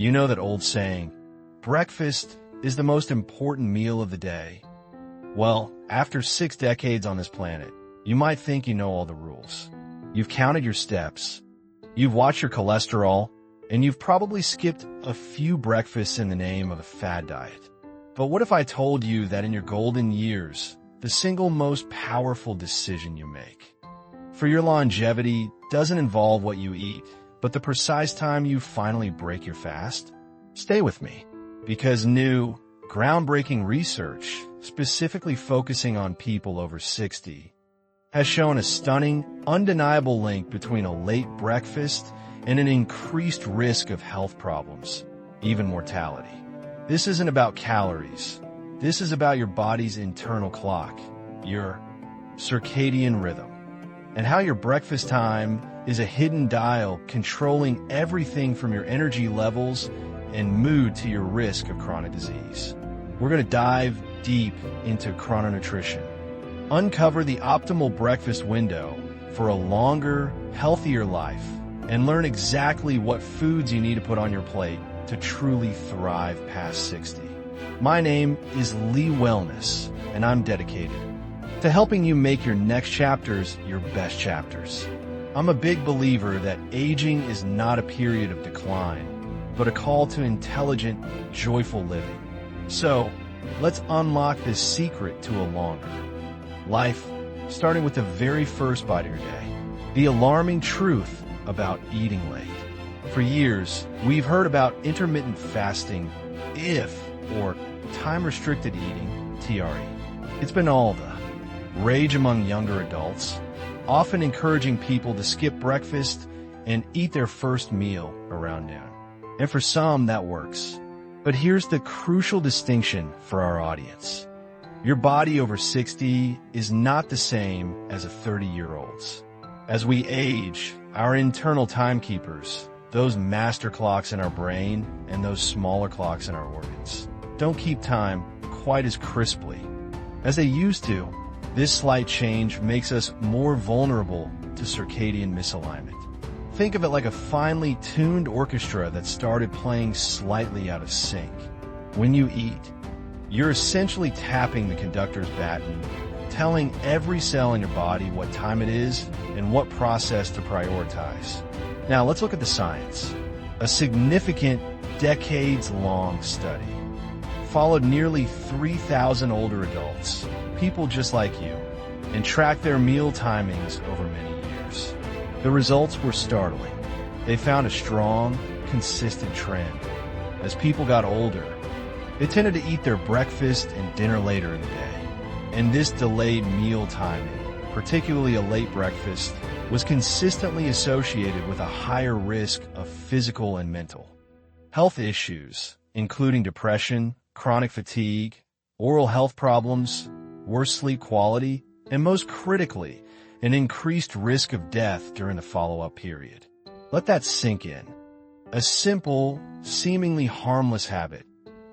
You know that old saying, breakfast is the most important meal of the day. Well, after 6 decades on this planet, you might think you know all the rules. You've counted your steps, you've watched your cholesterol, and you've probably skipped a few breakfasts in the name of a fad diet. But what if I told you that in your golden years, the single most powerful decision you make for your longevity doesn't involve what you eat, but the precise time you finally break your fast? Stay with me, because new, groundbreaking research, specifically focusing on people over 60, has shown a stunning, undeniable link between a late breakfast and an increased risk of health problems, even mortality. This isn't about calories. This is about your body's internal clock, your circadian rhythm, and how your breakfast time is a hidden dial controlling everything from your energy levels and mood to your risk of chronic disease. We're going to dive deep into chrononutrition, uncover the optimal breakfast window for a longer, healthier life, and learn exactly what foods you need to put on your plate to truly thrive past 60. My name is Lee Wellness, and I'm dedicated to helping you make your next chapters your best chapters. I'm a big believer that aging is not a period of decline, but a call to intelligent, joyful living. So, let's unlock this secret to a longer life, starting with the very first bite of your day. The alarming truth about eating late. For years, we've heard about intermittent fasting, or time-restricted eating, TRE. It's been all the rage among younger adults, often encouraging people to skip breakfast and eat their first meal around noon. And for some, that works. But here's the crucial distinction for our audience. Your body over 60 is not the same as a 30-year-old's. As we age, our internal timekeepers, those master clocks in our brain and those smaller clocks in our organs, don't keep time quite as crisply as they used to. This slight change makes us more vulnerable to circadian misalignment. Think of it like a finely tuned orchestra that started playing slightly out of sync. When you eat, you're essentially tapping the conductor's baton, telling every cell in your body what time it is and what process to prioritize. Now let's look at the science. A significant, decades-long study followed nearly 3,000 older adults, people just like you, and tracked their meal timings over many years. The results were startling. They found a strong, consistent trend. As people got older, they tended to eat their breakfast and dinner later in the day. And this delayed meal timing, particularly a late breakfast, was consistently associated with a higher risk of physical and mental health issues, including depression, chronic fatigue, oral health problems, worse sleep quality, and most critically, an increased risk of death during the follow-up period. Let that sink in. A simple, seemingly harmless habit,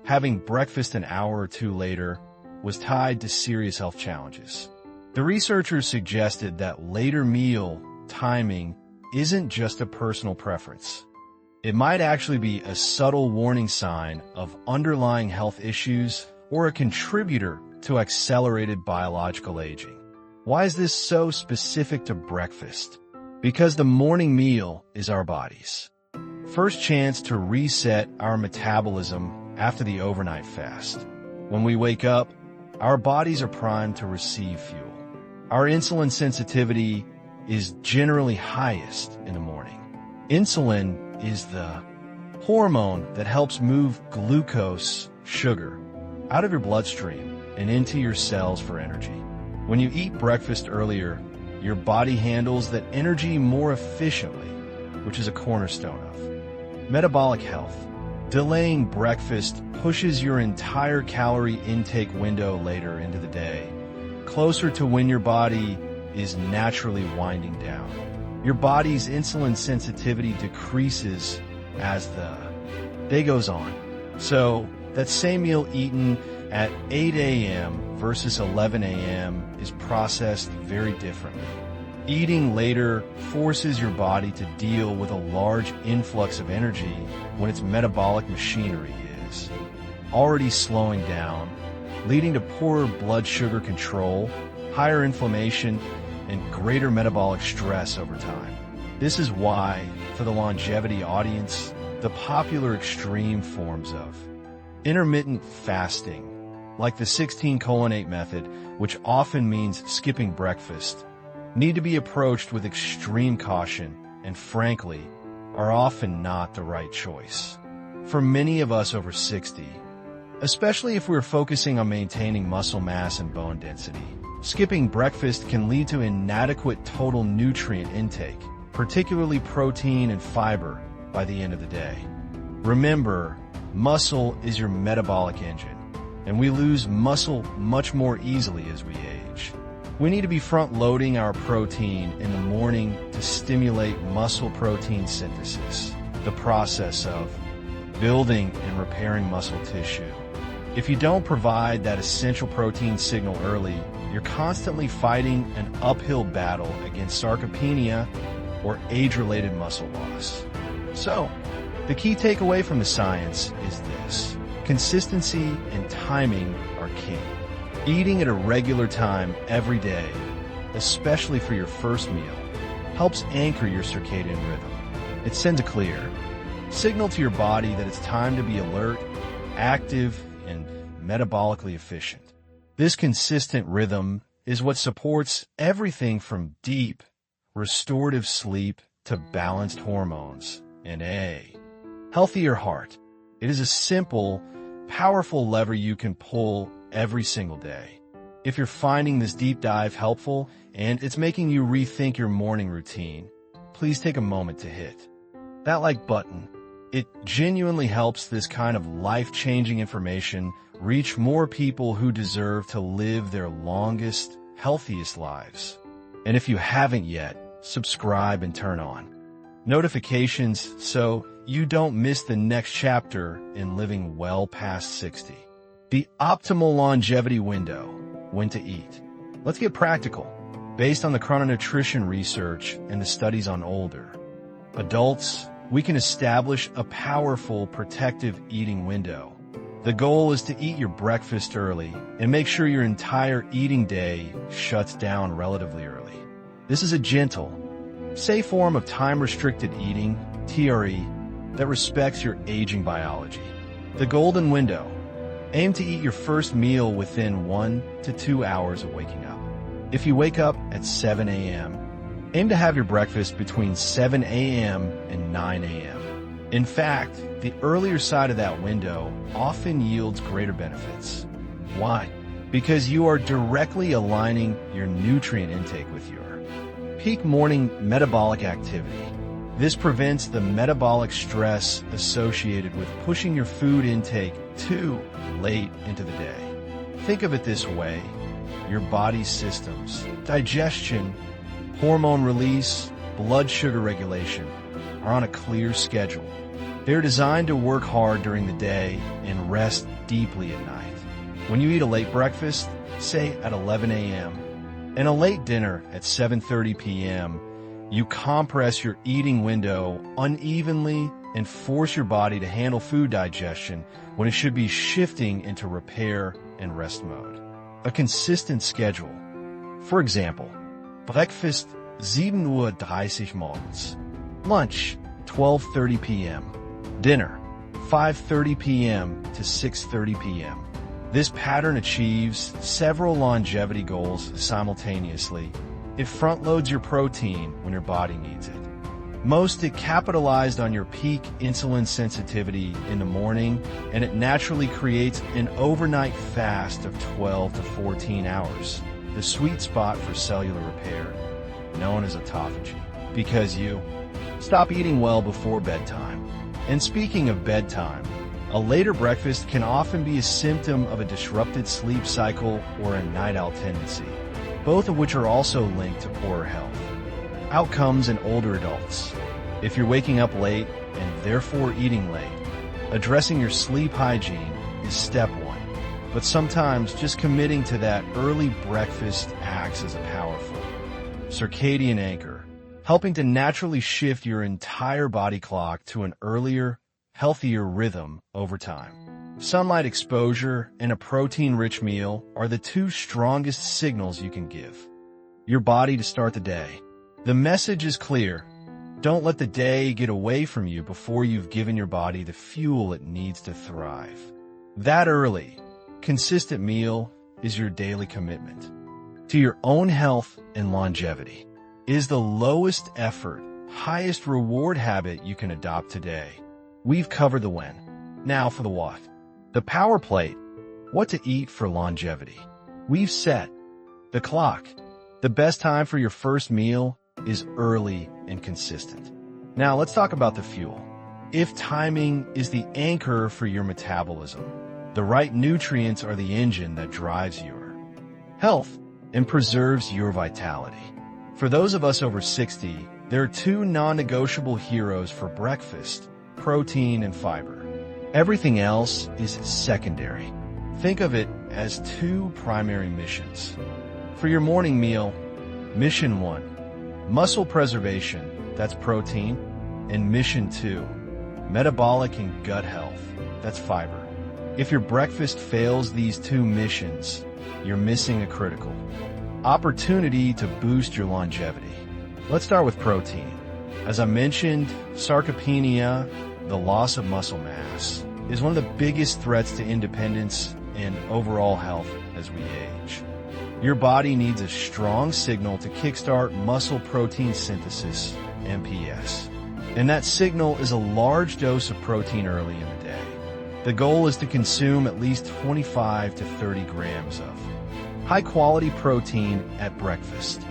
having breakfast an hour or two later, was tied to serious health challenges. The researchers suggested that later meal timing isn't just a personal preference. It might actually be a subtle warning sign of underlying health issues or a contributor to accelerated biological aging. Why is this so specific to breakfast? Because the morning meal is our body's first chance to reset our metabolism after the overnight fast. When we wake up, our bodies are primed to receive fuel. Our insulin sensitivity is generally highest in the morning. Insulin is the hormone that helps move glucose, sugar, out of your bloodstream and into your cells for energy. When you eat breakfast earlier, your body handles that energy more efficiently, which is a cornerstone of metabolic health. Delaying breakfast pushes your entire calorie intake window later into the day, closer to when your body is naturally winding down. Your body's insulin sensitivity decreases as the day goes on. So that same meal eaten at 8 a.m. versus 11 a.m. is processed very differently. Eating later forces your body to deal with a large influx of energy when its metabolic machinery is already slowing down, leading to poorer blood sugar control, higher inflammation, and greater metabolic stress over time. This is why, for the longevity audience, the popular extreme forms of intermittent fasting, like the 16:8 method, which often means skipping breakfast, need to be approached with extreme caution and, frankly, are often not the right choice. For many of us over 60, especially if we're focusing on maintaining muscle mass and bone density, skipping breakfast can lead to inadequate total nutrient intake, particularly protein and fiber, by the end of the day. Remember, muscle is your metabolic engine, and we lose muscle much more easily as we age. We need to be front-loading our protein in the morning to stimulate muscle protein synthesis, the process of building and repairing muscle tissue. If you don't provide that essential protein signal early, you're constantly fighting an uphill battle against sarcopenia or age-related muscle loss. So, the key takeaway from the science is this: consistency and timing are king. Eating at a regular time every day, especially for your first meal, helps anchor your circadian rhythm. It sends a clear signal to your body that it's time to be alert, active, and metabolically efficient. This consistent rhythm is what supports everything from deep, restorative sleep to balanced hormones and a healthier heart. It is a simple, powerful lever you can pull every single day. If you're finding this deep dive helpful and it's making you rethink your morning routine, please take a moment to hit that like button. It genuinely helps this kind of life-changing information reach more people who deserve to live their longest, healthiest lives. And if you haven't yet, subscribe and turn on notifications so you don't miss the next chapter in living well past 60. The optimal longevity window, when to eat. Let's get practical. Based on the Chrononutrition research and the studies on older adults, we can establish a powerful protective eating window. The goal is to eat your breakfast early and make sure your entire eating day shuts down relatively early. This is a gentle, safe form of time-restricted eating, TRE, that respects your aging biology. The golden window. Aim to eat your first meal within 1 to 2 hours of waking up. If you wake up at 7 a.m., aim to have your breakfast between 7 a.m. and 9 a.m. In fact, the earlier side of that window often yields greater benefits. Why? Because you are directly aligning your nutrient intake with your peak morning metabolic activity. This prevents the metabolic stress associated with pushing your food intake too late into the day. Think of it this way: your body's systems, digestion, hormone release, blood sugar regulation, are on a clear schedule. They're designed to work hard during the day and rest deeply at night. When you eat a late breakfast, say at 11 a.m., and a late dinner at 7:30 p.m., you compress your eating window unevenly and force your body to handle food digestion when it should be shifting into repair and rest mode. A consistent schedule. For example, breakfast 7:30 Uhr morgens, lunch 12:30 p.m., dinner 5:30 p.m. to 6:30 p.m. This pattern achieves several longevity goals simultaneously. It front-loads your protein when your body needs it. Most, it capitalized on your peak insulin sensitivity in the morning, and it naturally creates an overnight fast of 12 to 14 hours, the sweet spot for cellular repair, known as autophagy, because you stop eating well before bedtime. And speaking of bedtime, a later breakfast can often be a symptom of a disrupted sleep cycle or a night owl tendency, both of which are also linked to poorer health outcomes in older adults. If you're waking up late and therefore eating late, addressing your sleep hygiene is step one. But sometimes just committing to that early breakfast acts as a powerful circadian anchor, helping to naturally shift your entire body clock to an earlier, healthier rhythm over time. Sunlight exposure and a protein-rich meal are the two strongest signals you can give your body to start the day. The message is clear. Don't let the day get away from you before you've given your body the fuel it needs to thrive. That early, consistent meal is your daily commitment to your own health and longevity. It is the lowest effort, highest reward habit you can adopt today. We've covered the when. Now for the what. The power plate. What to eat for longevity. We've set the clock. The best time for your first meal is early and consistent. Now let's talk about the fuel. If timing is the anchor for your metabolism, the right nutrients are the engine that drives your health and preserves your vitality. For those of us over 60, there are two non-negotiable heroes for breakfast: protein and fiber. Everything else is secondary. Think of it as two primary missions. For your morning meal, Mission 1, muscle preservation, that's protein, and Mission 2, metabolic and gut health, that's fiber. If your breakfast fails these two missions, you're missing a critical opportunity to boost your longevity. Let's start with protein. As I mentioned, sarcopenia, the loss of muscle mass, is one of the biggest threats to independence and overall health as we age. Your body needs a strong signal to kickstart muscle protein synthesis, MPS. And that signal is a large dose of protein early in the day. The goal is to consume at least 25 to 30 grams of high-quality protein at breakfast.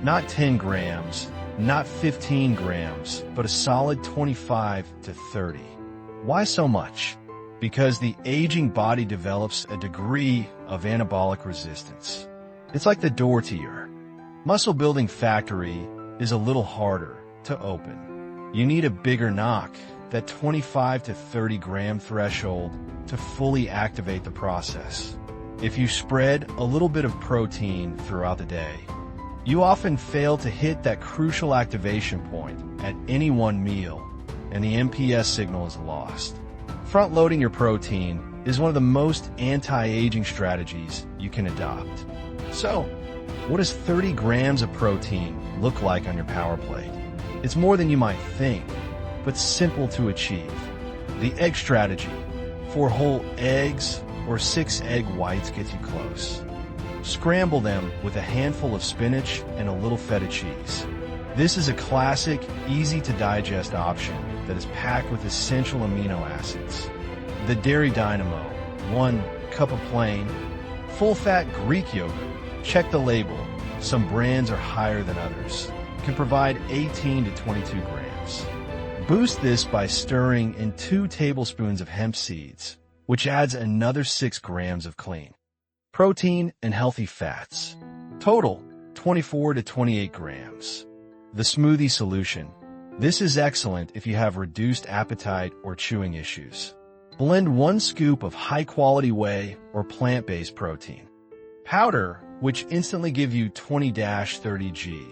Not 10 grams, not 15 grams, but a solid 25 to 30. Why so much? Because the aging body develops a degree of anabolic resistance. It's like the door to your muscle-building factory is a little harder to open. You need a bigger knock, that 25 to 30 gram threshold, to fully activate the process. If you spread a little bit of protein throughout the day, you often fail to hit that crucial activation point at any one meal, and the MPS signal is lost. Front-loading your protein is one of the most anti-aging strategies you can adopt. So, what does 30 grams of protein look like on your power plate? It's more than you might think, but simple to achieve. The egg strategy. 4 whole eggs or 6 egg whites gets you close. Scramble them with a handful of spinach and a little feta cheese. This is a classic, easy-to-digest option that is packed with essential amino acids. The Dairy Dynamo. 1 cup of plain, full-fat Greek yogurt. Check the label. Some brands are higher than others. Can provide 18 to 22 grams. Boost this by stirring in 2 tablespoons of hemp seeds, which adds another 6 grams of clean protein and healthy fats. Total, 24 to 28 grams. The smoothie solution. This is excellent if you have reduced appetite or chewing issues. Blend 1 scoop of high-quality whey or plant-based protein powder, which instantly give you 20-30 G,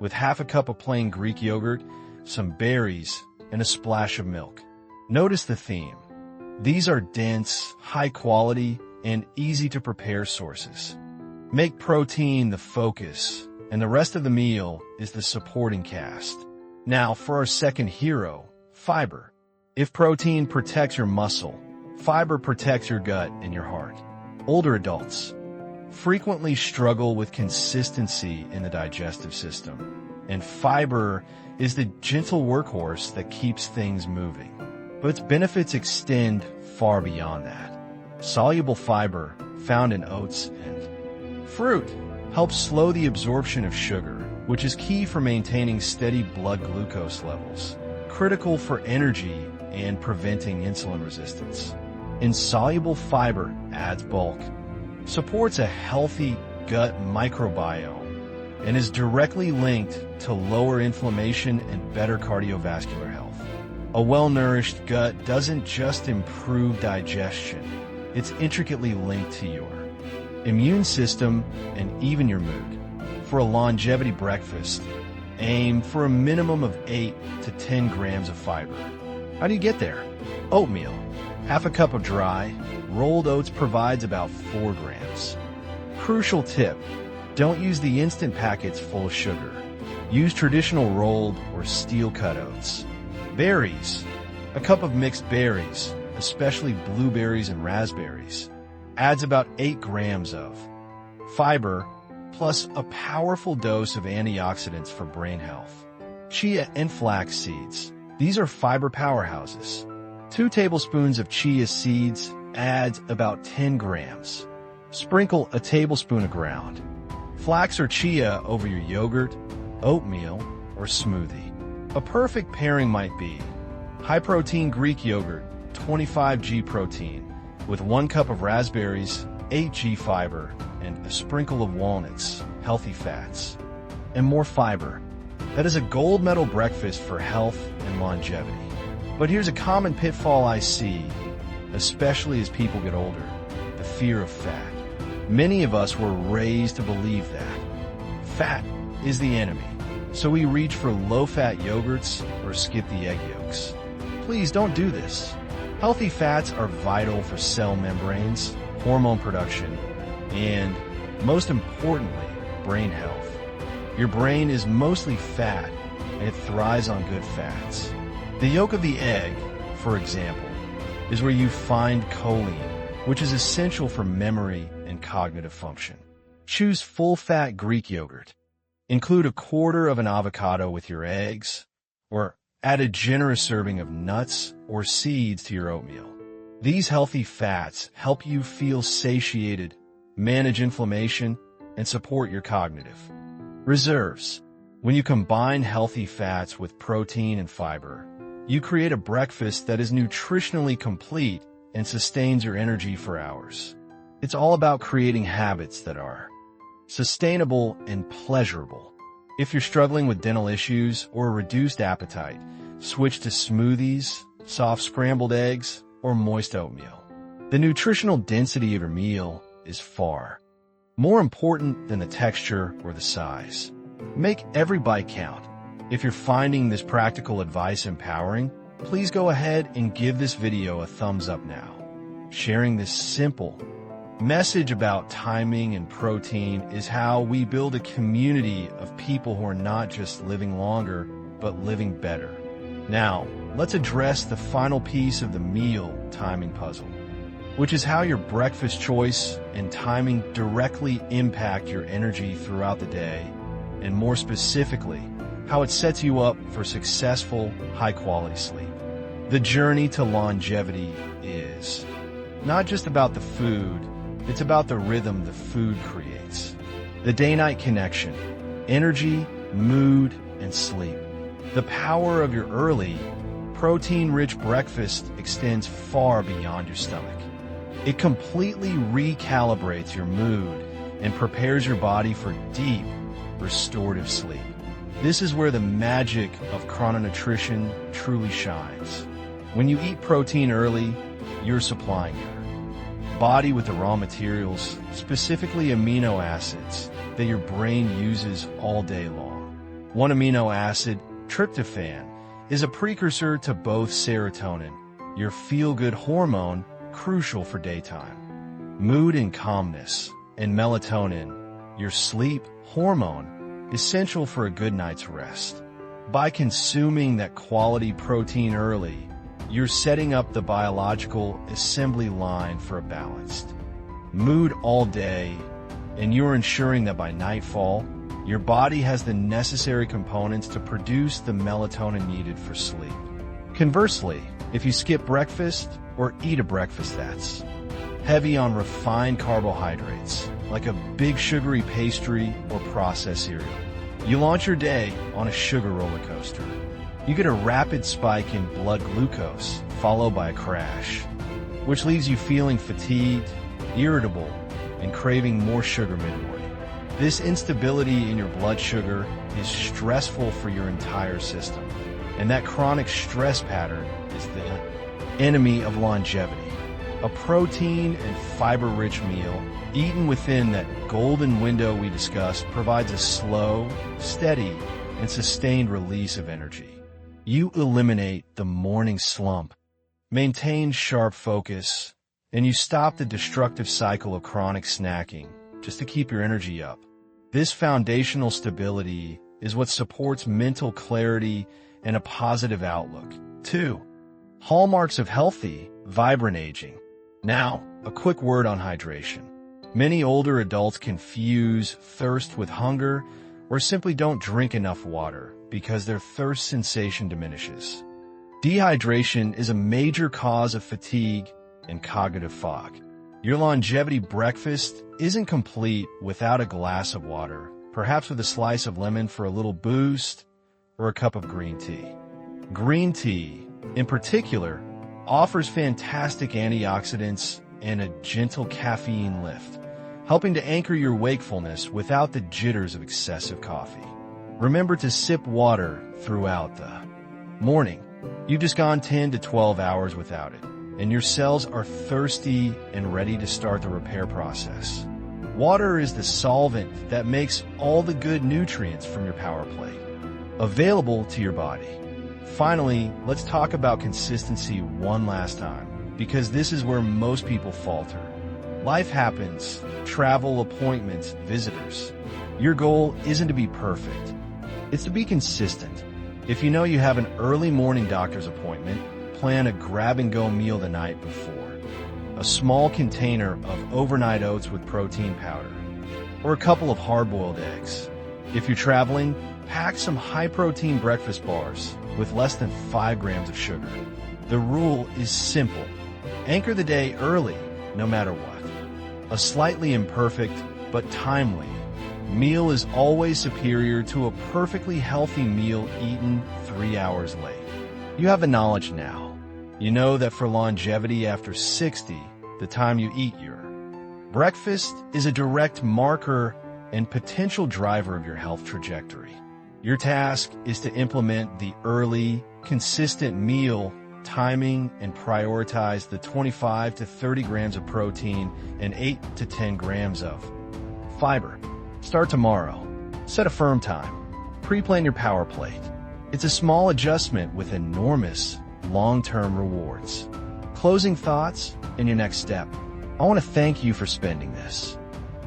with half a cup of plain Greek yogurt, some berries, and a splash of milk. Notice the theme. These are dense, high-quality, and easy-to-prepare sources. Make protein the focus, and the rest of the meal is the supporting cast. Now for our second hero, fiber. If protein protects your muscle, fiber protects your gut and your heart. Older adults frequently struggle with consistency in the digestive system, and fiber is the gentle workhorse that keeps things moving. But its benefits extend far beyond that. Soluble fiber, found in oats and fruit, helps slow the absorption of sugar, which is key for maintaining steady blood glucose levels, critical for energy and preventing insulin resistance. Insoluble fiber adds bulk, supports a healthy gut microbiome, and is directly linked to lower inflammation and better cardiovascular health. A well-nourished gut doesn't just improve digestion, it's intricately linked to your immune system and even your mood. For a longevity breakfast, aim for a minimum of 8 to 10 grams of fiber. How do you get there? Oatmeal. Half a cup of dry, rolled oats provides about 4 grams. Crucial tip, don't use the instant packets full of sugar. Use traditional rolled or steel-cut oats. Berries. A cup of mixed berries, especially blueberries and raspberries, adds about 8 grams of fiber, plus a powerful dose of antioxidants for brain health. Chia and flax seeds. These are fiber powerhouses. 2 tablespoons of chia seeds adds about 10 grams. Sprinkle a tablespoon of ground flax or chia over your yogurt, oatmeal, or smoothie. A perfect pairing might be high-protein Greek yogurt, 25 g protein, with 1 cup of raspberries, 8 g fiber, and a sprinkle of walnuts, healthy fats, and more fiber. That is a gold medal breakfast for health and longevity. But here's a common pitfall I see, especially as people get older: the fear of fat. Many of us were raised to believe that fat is the enemy, so we reach for low-fat yogurts or skip the egg yolks. Please don't do this. Healthy fats are vital for cell membranes, hormone production, and, most importantly, brain health. Your brain is mostly fat, and it thrives on good fats. The yolk of the egg, for example, is where you find choline, which is essential for memory and cognitive function. Choose full-fat Greek yogurt. Include a quarter of an avocado with your eggs, or add a generous serving of nuts or seeds to your oatmeal. These healthy fats help you feel satiated, manage inflammation, and support your cognitive reserves. When you combine healthy fats with protein and fiber, you create a breakfast that is nutritionally complete and sustains your energy for hours. It's all about creating habits that are sustainable and pleasurable. If you're struggling with dental issues or a reduced appetite, switch to smoothies, soft scrambled eggs, or moist oatmeal. The nutritional density of your meal is far more important than the texture or the size. Make every bite count. If you're finding this practical advice empowering, please go ahead and give this video a thumbs up now. Sharing this simple message about timing and protein is how we build a community of people who are not just living longer, but living better. Now, let's address the final piece of the meal timing puzzle, which is how your breakfast choice and timing directly impact your energy throughout the day, and more specifically, how it sets you up for successful, high-quality sleep. The journey to longevity is not just about the food, it's about the rhythm the food creates. The day-night connection, energy, mood, and sleep. The power of your early, protein-rich breakfast extends far beyond your stomach. It completely recalibrates your mood and prepares your body for deep, restorative sleep. This is where the magic of chrononutrition truly shines. When you eat protein early, you're supplying your body with the raw materials, specifically amino acids, that your brain uses all day long. One amino acid, tryptophan, is a precursor to both serotonin, your feel-good hormone, crucial for daytime mood and calmness, and melatonin, your sleep hormone, essential for a good night's rest. By consuming that quality protein early, you're setting up the biological assembly line for a balanced mood all day, and you're ensuring that by nightfall, your body has the necessary components to produce the melatonin needed for sleep. Conversely, if you skip breakfast or eat a breakfast that's heavy on refined carbohydrates, like a big sugary pastry or processed cereal, you launch your day on a sugar roller coaster. You get a rapid spike in blood glucose, followed by a crash, which leaves you feeling fatigued, irritable, and craving more sugar mid-morning. This instability in your blood sugar is stressful for your entire system, and that chronic stress pattern is the enemy of longevity. A protein and fiber-rich meal, eaten within that golden window we discussed, provides a slow, steady, and sustained release of energy. You eliminate the morning slump, maintain sharp focus, and you stop the destructive cycle of chronic snacking just to keep your energy up. This foundational stability is what supports mental clarity and a positive outlook. 2. Hallmarks of healthy, vibrant aging. Now, a quick word on hydration. Many older adults confuse thirst with hunger or simply don't drink enough water because their thirst sensation diminishes. Dehydration is a major cause of fatigue and cognitive fog. Your longevity breakfast isn't complete without a glass of water, perhaps with a slice of lemon for a little boost or a cup of green tea. Green tea, in particular, offers fantastic antioxidants and a gentle caffeine lift, helping to anchor your wakefulness without the jitters of excessive coffee. Remember to sip water throughout the morning. You've just gone 10 to 12 hours without it, and your cells are thirsty and ready to start the repair process. Water is the solvent that makes all the good nutrients from your power plate available to your body. Finally, let's talk about consistency one last time, because this is where most people falter. Life happens, travel, appointments, visitors. Your goal isn't to be perfect. It's to be consistent. If you know you have an early morning doctor's appointment, plan a grab-and-go meal the night before. A small container of overnight oats with protein powder, or a couple of hard-boiled eggs. If you're traveling, pack some high-protein breakfast bars with less than 5 grams of sugar. The rule is simple. Anchor the day early, no matter what. A slightly imperfect, but timely, meal is always superior to a perfectly healthy meal eaten 3 hours late. You have the knowledge now. You know that for longevity after 60, the time you eat your breakfast is a direct marker and potential driver of your health trajectory. Your task is to implement the early, consistent meal timing and prioritize the 25 to 30 grams of protein and 8 to 10 grams of fiber. Start tomorrow. Set a firm time. Pre-plan your power plate. It's a small adjustment with enormous long-term rewards. Closing thoughts and your next step. I want to thank you for spending this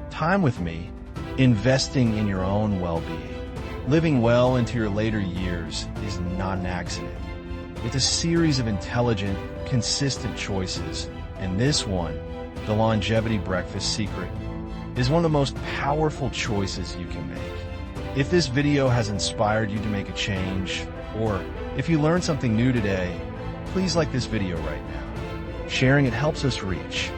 time with me, investing in your own well-being. Living well into your later years is not an accident. It's a series of intelligent, consistent choices, and this one, the Longevity Breakfast Secret, is one of the most powerful choices you can make. If this video has inspired you to make a change, or if you learned something new today, please like this video right now. Sharing it helps us reach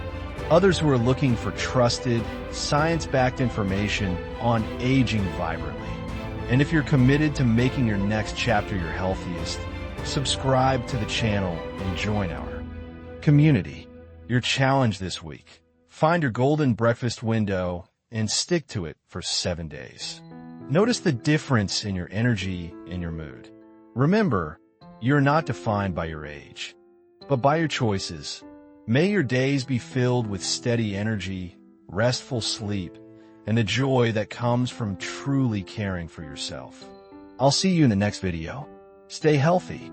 others who are looking for trusted, science-backed information on aging vibrantly. And if you're committed to making your next chapter your healthiest, subscribe to the channel and join our community. Your challenge this week: find your golden breakfast window and stick to it for 7 days. Notice the difference in your energy and your mood. Remember, you're not defined by your age, but by your choices. May your days be filled with steady energy, restful sleep, and the joy that comes from truly caring for yourself. I'll see you in the next video. Stay healthy.